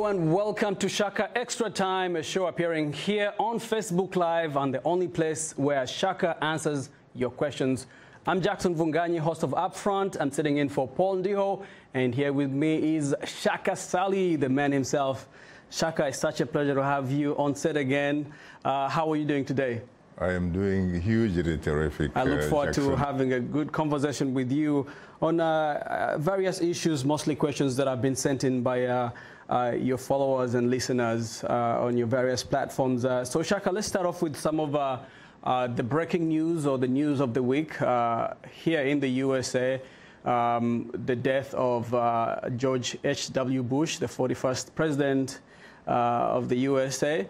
Hello and welcome to Shaka Extra Time, a show appearing here on Facebook Live and the only place where Shaka answers your questions. I'm Jackson Vunganyi, host of Upfront. I'm sitting in for Paul Ndiho, and here with me is Shaka Sally, the man himself. Shaka, it's such a pleasure to have you on set again. How are you doing today? I am doing hugely terrific. I look forward Jackson. to having a good conversation with you on various issues, mostly questions that have been sent in by your followers and listeners on your various platforms. So Shaka, let's start off with some of the breaking news or the news of the week here in the USA. The death of George H.W. Bush, the 41st president of the USA.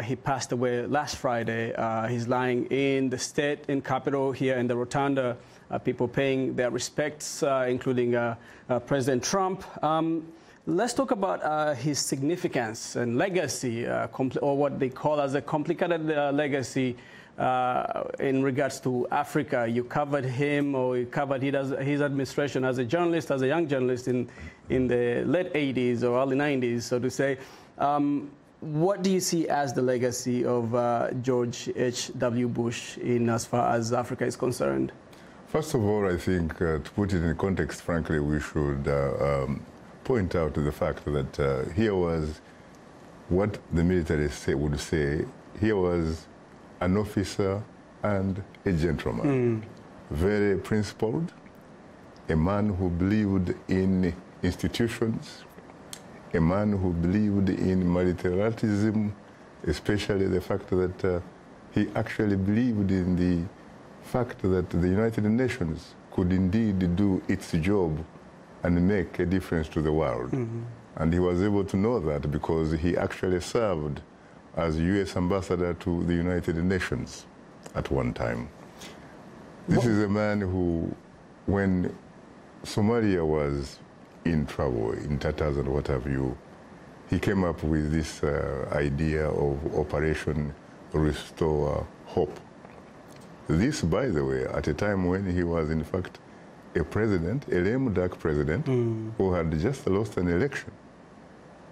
He passed away last Friday. He's lying in the state capitol here in the Rotunda. People paying their respects, including President Trump. Let's talk about his significance and legacy, or what they call as a complicated legacy in regards to Africa. You covered him, or you covered his administration as a journalist, as a young journalist in the late 80s or early 90s, so to say. What do you see as the legacy of George H.W. Bush in as far as Africa is concerned? First of all, I think to put it in context, frankly, we should point out the fact that here was what the military would say. Here was an officer and a gentleman, very principled, a man who believed in institutions, a man who believed in multilateralism, especially the fact that he actually believed in the fact that the United Nations could indeed do its job and make a difference to the world. And he was able to know that because he actually served as U.S. ambassador to the United Nations at one time. This is a man who, when Somalia was in trouble, in tatters and what have you, he came up with this idea of Operation Restore Hope. This, by the way, at a time when he was, in fact, a president, a lame duck president, who had just lost an election.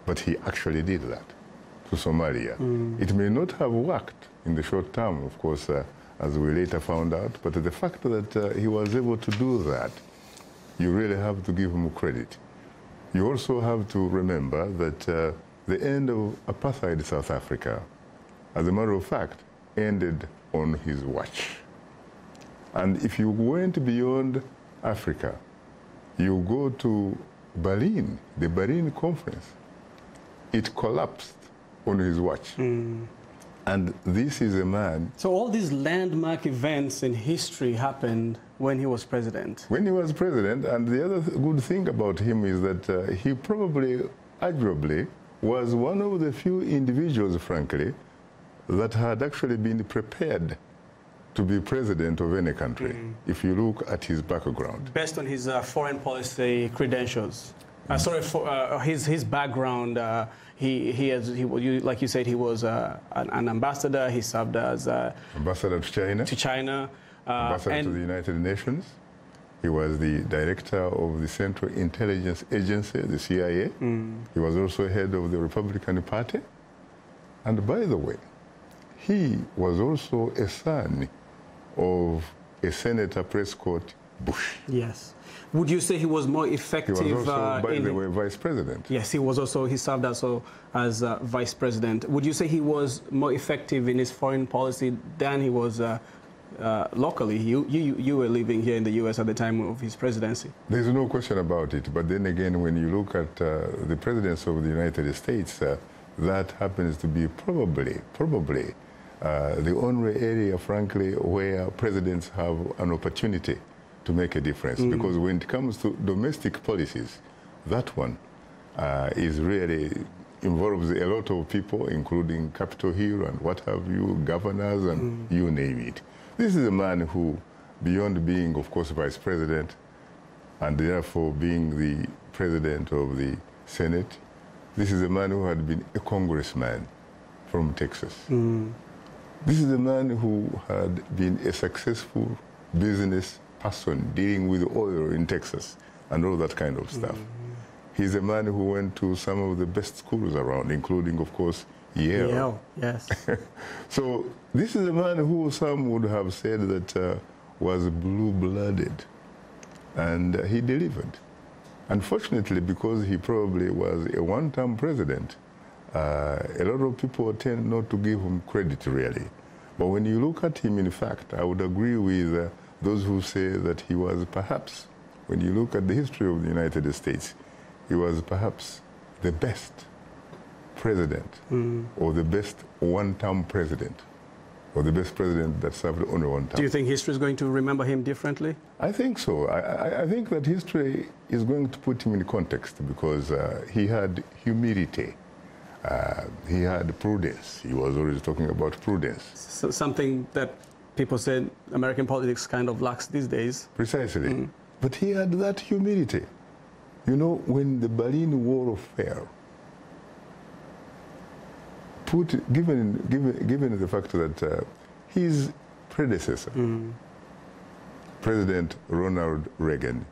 But he actually did that to Somalia. It may not have worked in the short term, of course, as we later found out, but the fact that he was able to do that, you really have to give him credit. You also have to remember that the end of apartheid South Africa, as a matter of fact, ended on his watch. And if you went beyond Africa, you go to Berlin, the Berlin Conference. It collapsed on his watch. And this is a man... So all these landmark events in history happened when he was president? When he was president, and the other good thing about him is that he probably, arguably, was one of the few individuals, frankly, that had actually been prepared to be president of any country, if you look at his background. Based on his foreign policy credentials. Sorry, for his background, like you said, he was an ambassador. He served as ambassador to China, ambassador to the United Nations. He was the director of the Central Intelligence Agency, the CIA. He was also head of the Republican Party. And by the way, he was also a son of a Senator Prescott Bush. Yes. Would you say he was more effective? He was also, by the way, vice president. Yes, he was also, he served also as vice president. Would you say he was more effective in his foreign policy than he was locally? You were living here in the U.S. at the time of his presidency. There's no question about it. But then again, when you look at the presidency of the United States, that happens to be probably the only area, frankly, where presidents have an opportunity to make a difference. Because when it comes to domestic policies, that one is really involves a lot of people, including Capitol Hill and what have you, governors and you name it. This is a man who, beyond being, of course, vice president, and therefore being the president of the Senate, this is a man who had been a congressman from Texas. This is a man who had been a successful business person dealing with oil in Texas and all that kind of stuff. He's a man who went to some of the best schools around, including, of course, Yale. Yale, yes. So this is a man who some would have said that was blue-blooded, and he delivered. Unfortunately, because he probably was a one-term president, a lot of people tend not to give him credit, really. But when you look at him, in fact, I would agree with those who say that he was perhaps, when you look at the history of the United States, he was perhaps the best president, or the best one-term president, or the best president that served only one term. Do you think history is going to remember him differently? I think so. I think that history is going to put him in context because he had humility. He had prudence. He was always talking about prudence. So something that people said American politics kind of lacks these days. Precisely. But he had that humility. You know, when the Berlin Wall fell, given the fact that his predecessor, President Ronald Reagan,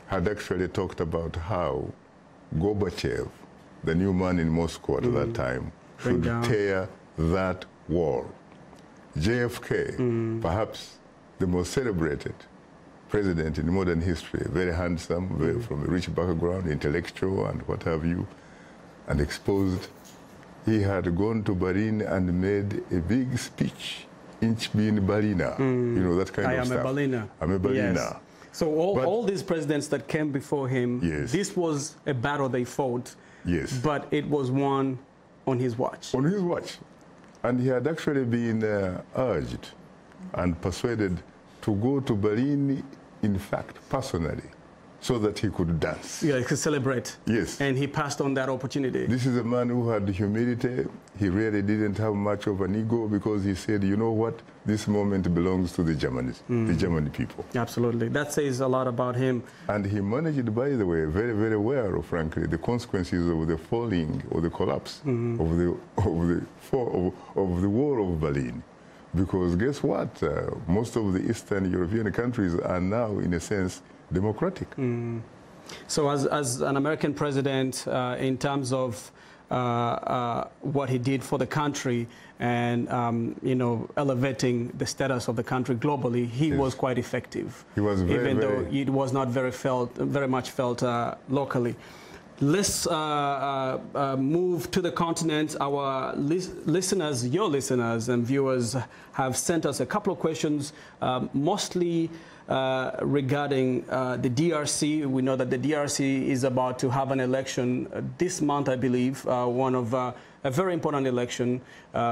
had actually talked about how Gorbachev, the new man in Moscow at that time, should tear that wall. JFK, perhaps the most celebrated president in modern history, very handsome, very from a rich background, intellectual and what have you, and exposed. He had gone to Berlin and made a big speech, Ich bin Berliner, you know, that kind of stuff. I am a Berliner. I'm a Berliner. Yes. So all these presidents that came before him, yes, this was a battle they fought, yes, but it was won on his watch. On his watch. And he had actually been urged and persuaded to go to Berlin, in fact, personally, so that he could dance. Yeah, he could celebrate. Yes. And he passed on that opportunity. This is a man who had humility. He really didn't have much of an ego because he said, you know what, this moment belongs to the Germans, the German people. Absolutely. That says a lot about him. And he managed, by the way, very, very well, frankly, the consequences of the falling or the collapse of the wall of Berlin. Because guess what? Most of the Eastern European countries are now, in a sense, democratic. So as an American president, in terms of what he did for the country and, you know, elevating the status of the country globally, he was quite effective. He was very, even though it was not very much felt locally. Let's move to the continent. Our listeners, your listeners and viewers have sent us a couple of questions, mostly regarding the DRC. We know that the DRC is about to have an election this month, I believe, one of a very important election,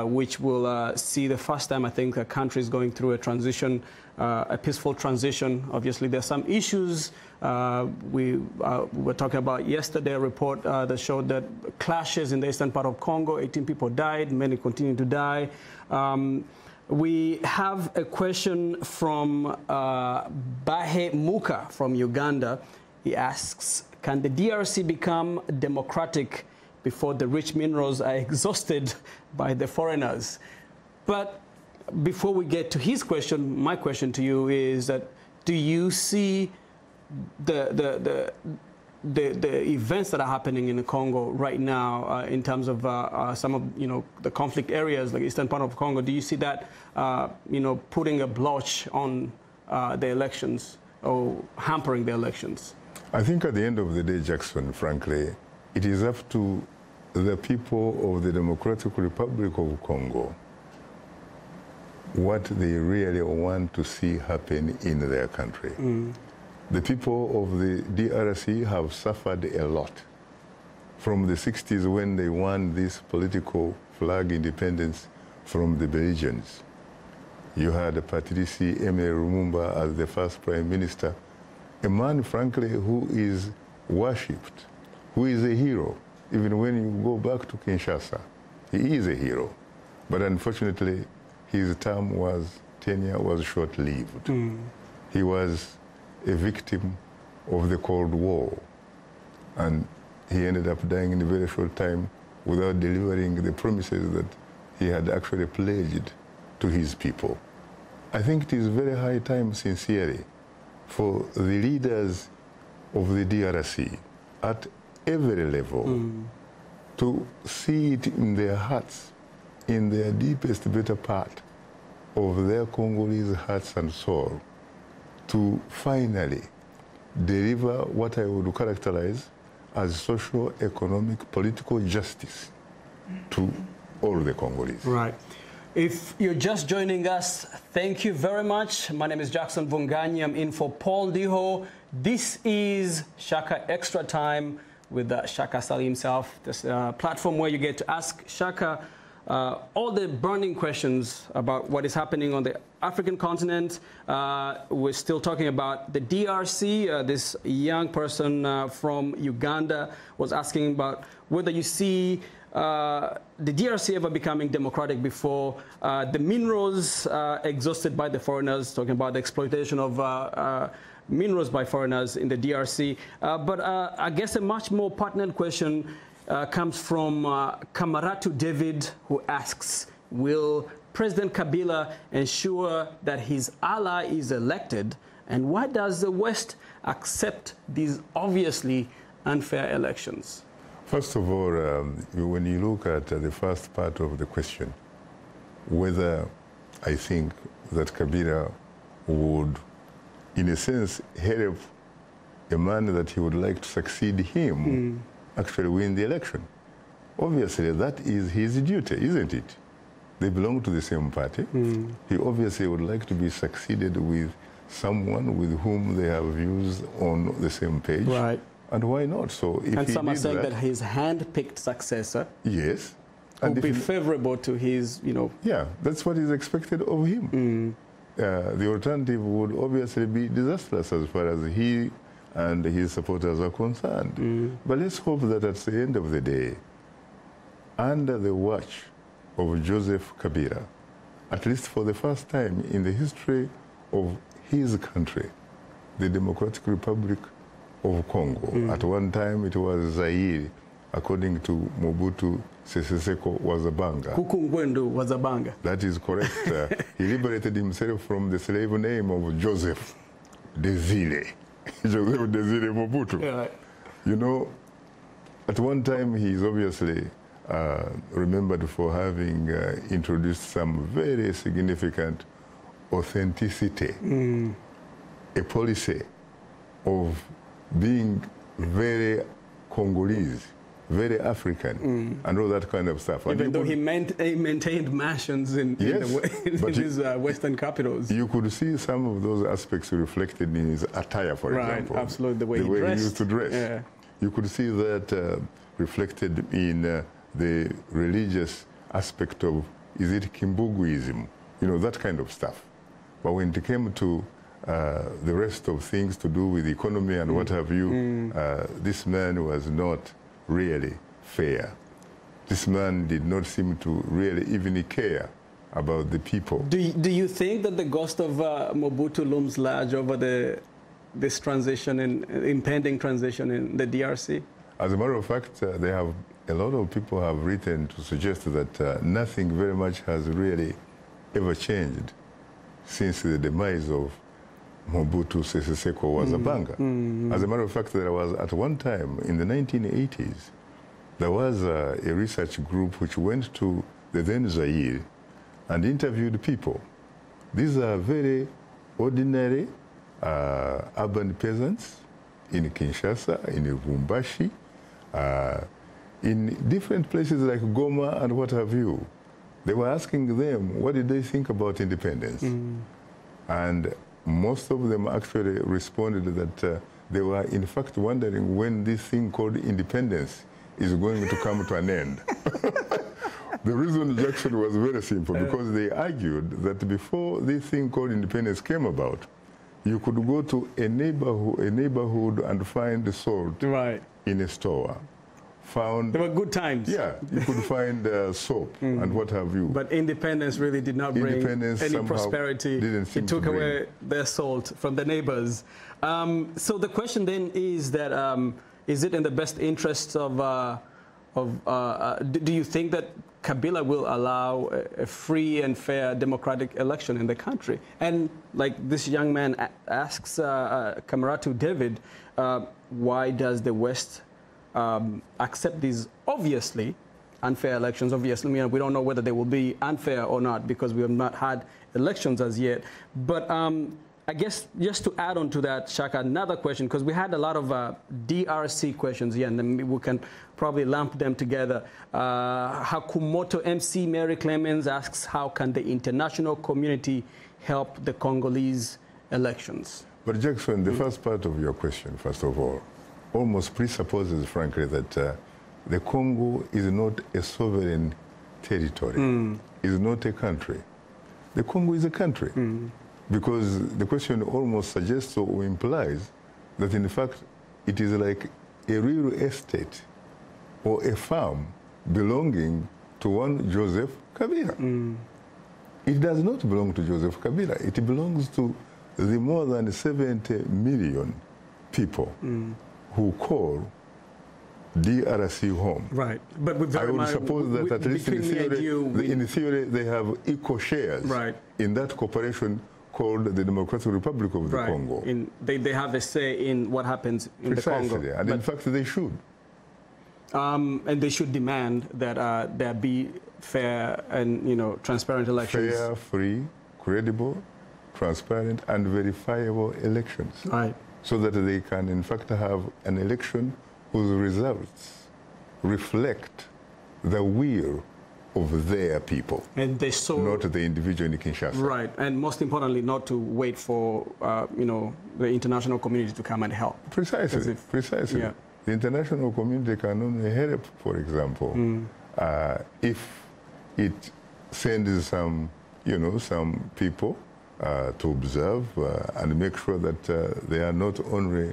which will see the first time, I think, a country is going through a transition, a peaceful transition. Obviously, there's some issues. We were talking about yesterday a report that showed that clashes in the eastern part of Congo, 18 people died, many continue to die. We have a question from Bahe Muka from Uganda. He asks, can the DRC become democratic before the rich minerals are exhausted by the foreigners? But before we get to his question, my question to you is that, do you see the events that are happening in the Congo right now, in terms of some of the conflict areas, like eastern part of Congo? Do you see that putting a blotch on the elections or hampering the elections? I think at the end of the day, Jackson, frankly, it is up to the people of the Democratic Republic of Congo what they really want to see happen in their country. The people of the DRC have suffered a lot from the 60s when they won this political flag independence from the Belgians. You had Patrice Emery Lumumba as the first prime minister, a man, frankly, who is worshipped, who is a hero. Even when you go back to Kinshasa, he is a hero. But unfortunately, his tenure was short-lived. He was a victim of the Cold War. And he ended up dying in a very short time without delivering the promises that he had actually pledged to his people. I think it is very high time, sincerely, for the leaders of the DRC at every level to see it in their hearts, in their deepest, better part of their Congolese hearts and soul, to finally deliver what I would characterize as social, economic, political justice to all the Congolese. Right. If you're just joining us, thank you very much. My name is Jackson Vunganyi. I'm in for Paul Diho. This is Shaka Extra Time with Shaka Sali himself. This platform where you get to ask Shaka all the burning questions about what is happening on the African continent. We're still talking about the DRC. This young person from Uganda was asking about whether you see the DRC ever becoming democratic before the minerals exhausted by the foreigners, talking about the exploitation of minerals by foreigners in the DRC. But I guess a much more pertinent question comes from Kamaratu David, who asks, will President Kabila ensure that his ally is elected? And why does the West accept these obviously unfair elections? First of all, when you look at the first part of the question, whether I think that Kabila would, in a sense, help a man that he would like to succeed him actually win the election. Obviously, that is his duty, isn't it? They belong to the same party. He obviously would like to be succeeded with someone with whom they have views on the same page. Right. And why not? So if and some are saying that his hand-picked successor would be favorable to his, Yeah, that's what is expected of him. The alternative would obviously be disastrous as far as he and his supporters are concerned. But let's hope that at the end of the day, under the watch of Joseph Kabila, at least for the first time in the history of his country, the Democratic Republic of Congo. At one time it was Zaire, according to Mobutu Sese Seko Wazabanga. Kukungwendu Wazabanga. That is correct. He liberated himself from the slave name of Joseph Desire. Joseph Desire Mobutu. Yeah. You know, at one time he is obviously remembered for having introduced some very significant authenticity, a policy of being very Congolese, very African, and all that kind of stuff. Even though he maintained mansions in these Western capitals. You could see some of those aspects reflected in his attire, for example. Right, absolutely, the way he dressed. Used to dress. Yeah. You could see that reflected in the religious aspect of, is it Kimbuguism? That kind of stuff. But when it came to the rest of things to do with the economy and what have you, this man was not really fair. This man did not seem to really even care about the people. Do you think that the ghost of Mobutu looms large over this transition, impending transition in the DRC? As a matter of fact, a lot of people have written to suggest that nothing very much has really ever changed since the demise of Mobutu Sese Seko Wazabanga. As a matter of fact, there was at one time in the 1980s, there was a research group which went to the then Zaire and interviewed people. These are very ordinary urban peasants in Kinshasa, in Lubumbashi, in different places like Goma and what have you. They were asking them, what did they think about independence? And most of them actually responded that they were in fact wondering when this thing called independence is going to come to an end. The reason, Jackson, was very simple, because they argued that before this thing called independence came about, you could go to a neighborhood and find salt in a store. There were good times. Yeah, you could find soap and what have you. But independence really did not bring any prosperity. It took away their salt from the neighbors. So the question then is that, is it in the best interests of do you think that Kabila will allow a free and fair democratic election in the country? And like this young man asks Kamaratu David, why does the West accept these obviously unfair elections. Obviously, we don't know whether they will be unfair or not because we have not had elections as yet. But I guess just to add on to that, Shaka, another question, because we had a lot of DRC questions here, and then we can probably lump them together. Hakumoto MC Mary Clemens asks, how can the international community help the Congolese elections? But Jackson, the first part of your question, first of all, almost presupposes, frankly, that the Congo is not a sovereign territory, is not a country. The Congo is a country. Because the question almost suggests or implies that, in fact, it is like a real estate or a farm belonging to one Joseph Kabila. It does not belong to Joseph Kabila. It belongs to the more than 70 million people who call DRC home. Right. But with I would suppose that at least in theory, they have equal shares in that corporation called the Democratic Republic of the Congo. They have a say in what happens in the Congo. And in fact, they should. And they should demand that there be fair and transparent elections. Fair, free, credible, transparent, and verifiable elections. Right. So that they can, in fact, have an election whose results reflect the will of their people, and they not the individual in Kinshasa. Right, and most importantly, not to wait for the international community to come and help. Precisely, precisely. Yeah. The international community can only help, for example, if it sends some, some people to observe and make sure that they are not only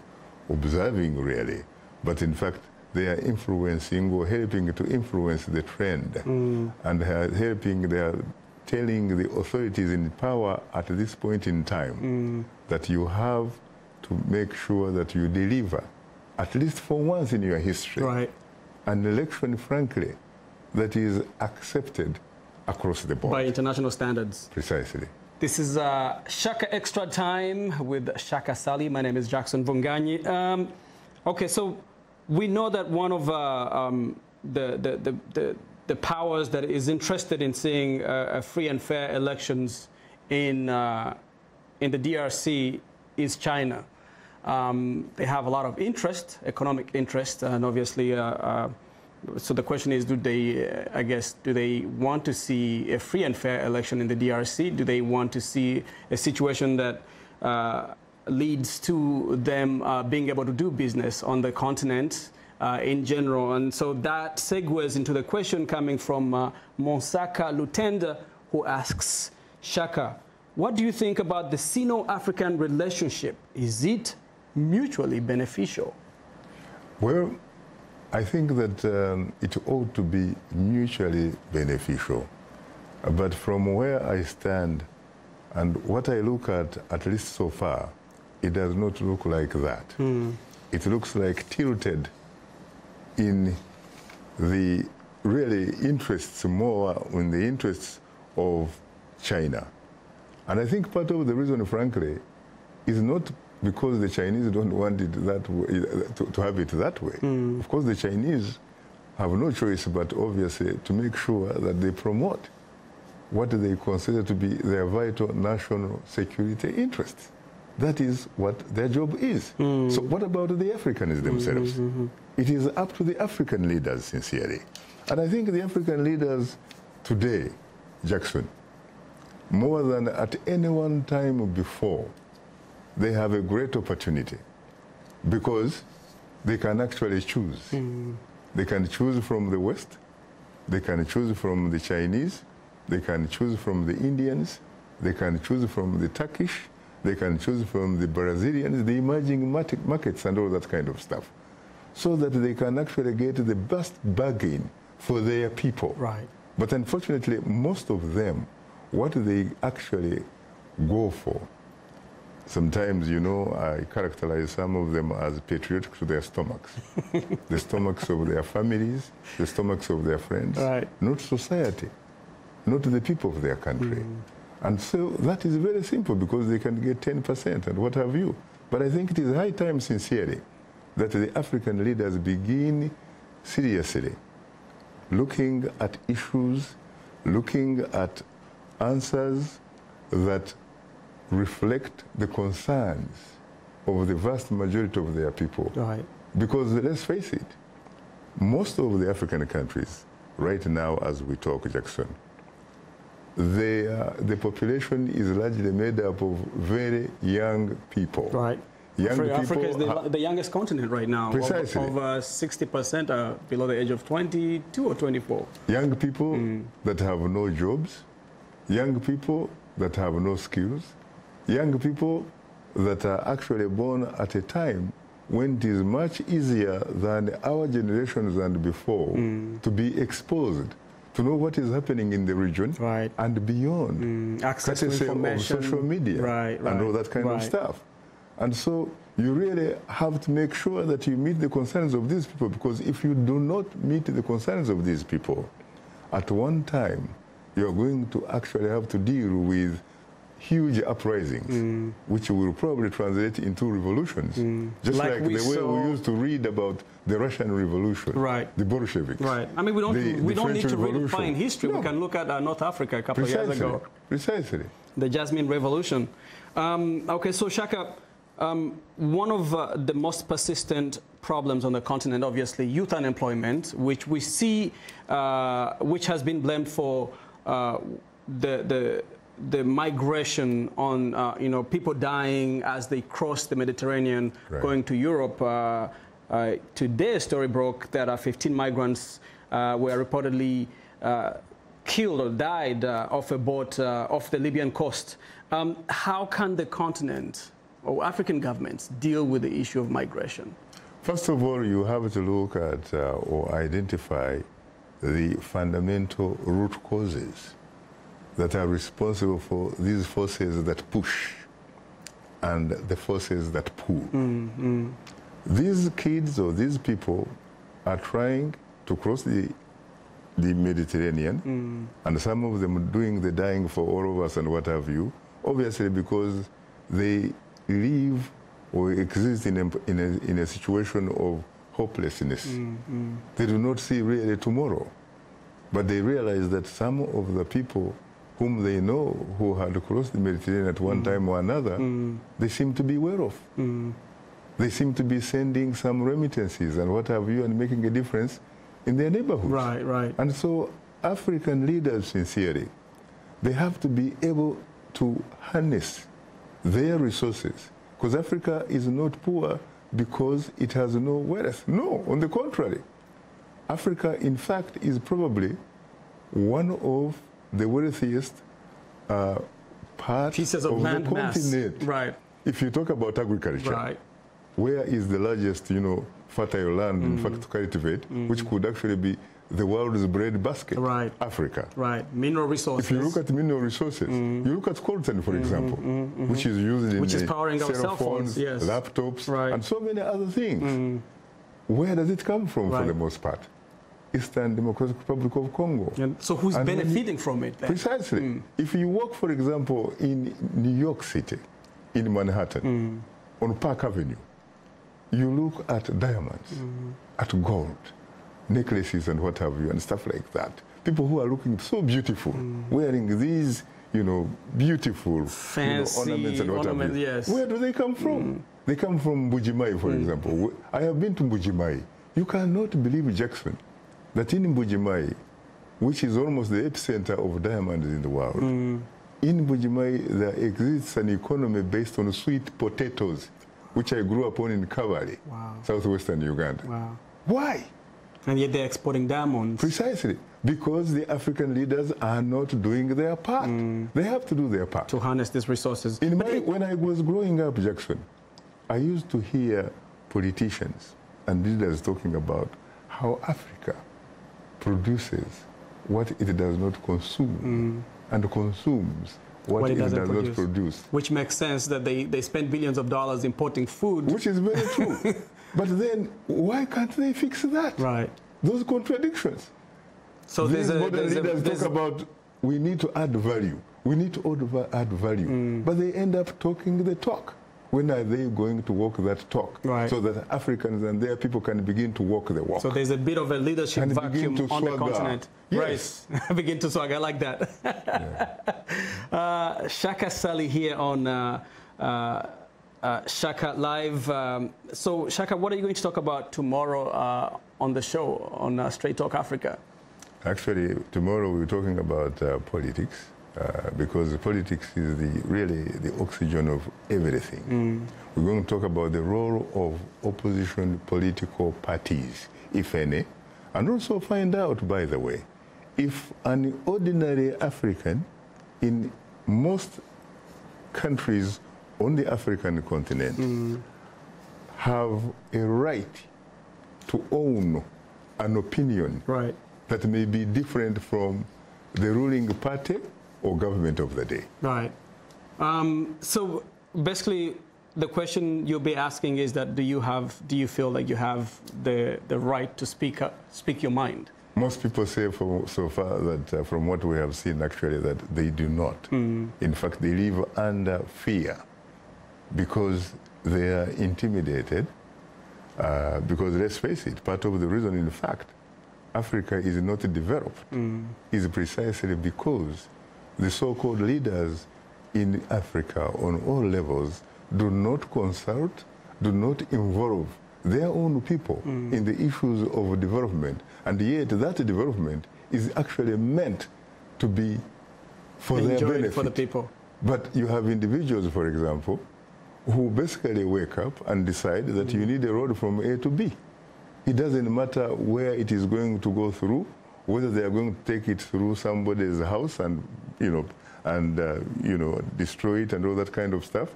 observing really, but in fact they are influencing or helping to influence the trend and they are telling the authorities in power at this point in time that you have to make sure that you deliver, at least for once in your history, an election, frankly, that is accepted across the board. By international standards. Precisely. This is Shaka Extra Time with Shaka Sali. My name is Jackson Vunganyi. Okay, so we know that one of the powers that is interested in seeing free and fair elections in the DRC is China. They have a lot of interest, economic interest, and obviously, so the question is, do they want to see a free and fair election in the DRC? Do they want to see a situation that leads to them being able to do business on the continent in general? And so that segues into the question coming from Monsaka Lutenda, who asks, Shaka, what do you think about the Sino-African relationship? Is it mutually beneficial? Well, I think that it ought to be mutually beneficial. But from where I stand and what I look at least so far, it does not look like that. It looks like tilted in the really interests, more in the interests of China. And I think part of the reason, frankly, is not because the Chinese don't want it that way, to have it that way. Of course, the Chinese have no choice but obviously to make sure that they promote what they consider to be their vital national security interests. That is what their job is. So what about the Africans themselves? It is up to the African leaders, sincerely. And I think the African leaders today, Jackson, more than at any one time before, they have a great opportunity because they can actually choose. They can choose from the West, they can choose from the Chinese, they can choose from the Indians, they can choose from the Turkish, they can choose from the Brazilians, the emerging markets and all that kind of stuff, so that they can actually get the best bargain for their people. Right. But unfortunately, most of them, what they actually go for, sometimes, I characterize some of them as patriotic to their stomachs. The stomachs of their families, the stomachs of their friends, not society, not the people of their country. And so that is very simple because they can get 10% and what have you. But I think it is high time, sincerely, that the African leaders begin seriously looking at issues, looking at answers that reflect the concerns of the vast majority of their people. Right. Because let's face it, most of the African countries, right now as we talk, Jackson, the population is largely made up of very young people. Right. Africa is the youngest continent right now. Precisely. Over 60% are below the age of 22 or 24. Young people that have no jobs, young people that have no skills, young people that are actually born at a time when it is much easier than our generations and before to be exposed, to know what is happening in the region and beyond. Access to information. Of social media and all that kind of stuff. And so you really have to make sure that you meet the concerns of these people, because if you do not meet the concerns of these people, at one time you're going to actually have to deal with huge uprisings, which will probably translate into revolutions, just like the way we used to read about the Russian Revolution, the Bolsheviks. Right. I mean, we don't need to redefine history. No. We can look at North Africa a couple of years ago. Precisely. The Jasmine Revolution. Okay, so Shaka, one of the most persistent problems on the continent, obviously, youth unemployment, which we see, which has been blamed for the migration on, people dying as they cross the Mediterranean, going to Europe. Today, a story broke that 15 migrants were reportedly killed or died off a boat off the Libyan coast. How can the continent or African governments deal with the issue of migration? First of all, you have to look at or identify the fundamental root causes that are responsible for these forces that push and the forces that pull. These kids or these people are trying to cross the Mediterranean, and some of them are doing the dying for all of us and what have you, obviously because they live or exist in a situation of hopelessness. They do not see really tomorrow, but they realize that some of the people whom they know who had crossed the Mediterranean at one time or another, they seem to be well off. They seem to be sending some remittances and what have you and making a difference in their neighborhoods. Right. And so African leaders, sincerely, they have to be able to harness their resources, because Africa is not poor because it has no wealth. No, on the contrary. Africa, in fact, is probably one of the wealthiest parts of the land continent. Right. If you talk about agriculture, where is the largest, fertile land, in fact, to cultivate, which could actually be the world's bread basket? Africa. Mineral resources. If you look at mineral resources, you look at coltan, for example, which is used in powering our cell phones, laptops, and so many other things. Where does it come from, for the most part? Eastern Democratic Republic of Congo. And so who's benefiting from it then? Precisely. If you walk, for example, in New York City, in Manhattan, on Park Avenue, you look at diamonds, at gold, necklaces and what have you, and stuff like that. People who are looking so beautiful, wearing these, beautiful fancy ornaments and what have you. Yes. Where do they come from? They come from Mbujimai, for example. I have been to Mbujimai. You cannot believe, Jackson, that in Mbujimai, which is almost the epicenter of diamonds in the world, in Mbujimai there exists an economy based on sweet potatoes, which I grew up on in Kabale, southwestern Uganda. Why? And yet they're exporting diamonds. Precisely. Because the African leaders are not doing their part. They have to do their part. To harness these resources. When I was growing up, Jackson, I used to hear politicians and leaders talking about how Africa produces what it does not consume and consumes what it does not produce. Which makes sense that they spend billions of dollars importing food. Which is very true. But then why can't they fix that? Those contradictions. So these modern leaders talk about we need to add value. We need to add value. But they end up talking the talk When are they going to walk that talk? Right. So that Africans and their people can begin to walk the walk. So there's a bit of a leadership And vacuum begin to on the swagger. continent. Yes. Right. Begin to swag. I like that. Yeah. Shaka Sally here on Shaka Live. So Shaka, what are you going to talk about tomorrow on the show on Straight Talk Africa? Actually, tomorrow we're talking about politics. Because politics is really the oxygen of everything. We're going to talk about the role of opposition political parties, if any, and also find out, by the way, if an ordinary African in most countries on the African continent have a right to own an opinion that may be different from the ruling party or government of the day. Right. So basically, the question you'll be asking is that do you feel like you have the right to speak your mind? Most people say so far that from what we have seen actually that they do not. In fact, they live under fear because they are intimidated. Because let's face it, part of the reason, in fact, Africa is not developed is precisely because the so-called leaders in Africa on all levels do not consult, do not involve their own people in the issues of development. And yet that development is actually meant to be for their benefit. For the people. But you have individuals, for example, who basically wake up and decide that you need a road from A to B. It doesn't matter where it is going to go through, whether they are going to take it through somebody's house and destroy it and all that kind of stuff,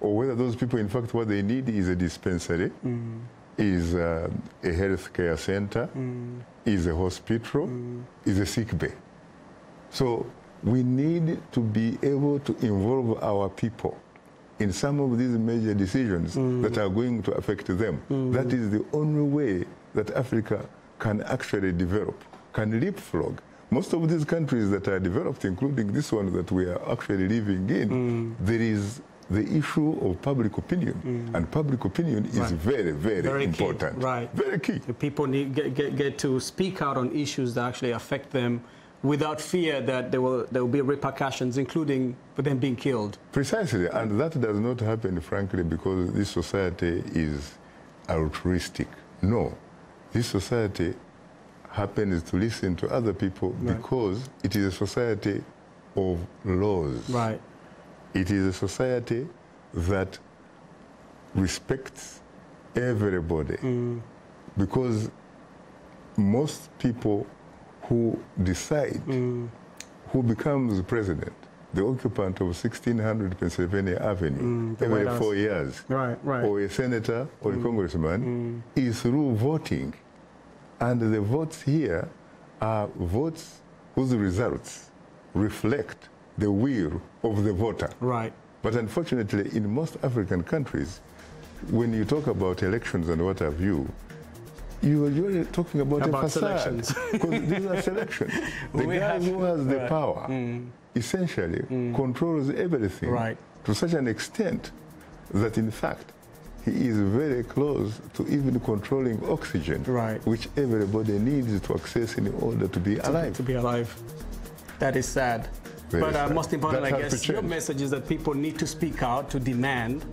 or whether those people, in fact, what they need is a dispensary, is a health care center, is a hospital, is a sick bay. So we need to be able to involve our people in some of these major decisions that are going to affect them. That is the only way that Africa can actually develop, can leapfrog. Most of these countries that are developed, including this one that we are actually living in, there is the issue of public opinion. And public opinion is very, very important. Key. Very key. The people get to speak out on issues that actually affect them without fear that there will be repercussions, including for them being killed. Precisely, and that does not happen, frankly, because this society is altruistic. No, this society happens to listen to other people because it is a society of laws. Right. It is a society that respects everybody because most people who decide who becomes president, the occupant of 1600 Pennsylvania Avenue every 4 years, or a senator or a congressman, is through voting. And the votes here are votes whose results reflect the will of the voter. Right. But unfortunately, in most African countries, when you talk about elections and what have you, you are usually talking about a facade. Because these are selections. The guy who has the power essentially controls everything to such an extent that, in fact, he is very close to even controlling oxygen, which everybody needs to access in order to be alive. To be alive. That is sad. But most importantly, I guess your message is that people need to speak out to demand.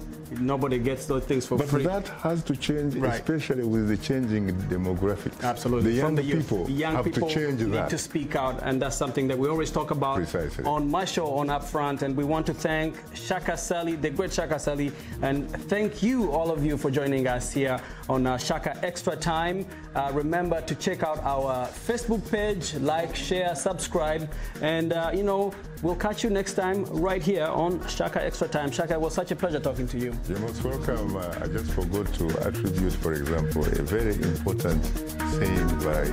Nobody gets those things for free. But that has to change, especially with the changing demographics. Absolutely. The young people have to change that. Need to speak out, and that's something that we always talk about on my show on Upfront. And we want to thank Shaka Sally, the great Shaka Sally, and thank you, all of you, for joining us here on Shaka Extra Time. Remember to check out our Facebook page, like, share, subscribe, and we'll catch you next time right here on Shaka Extra Time. Shaka, it was such a pleasure talking to you. You're most welcome. I just forgot to attribute, for example, a very important saying by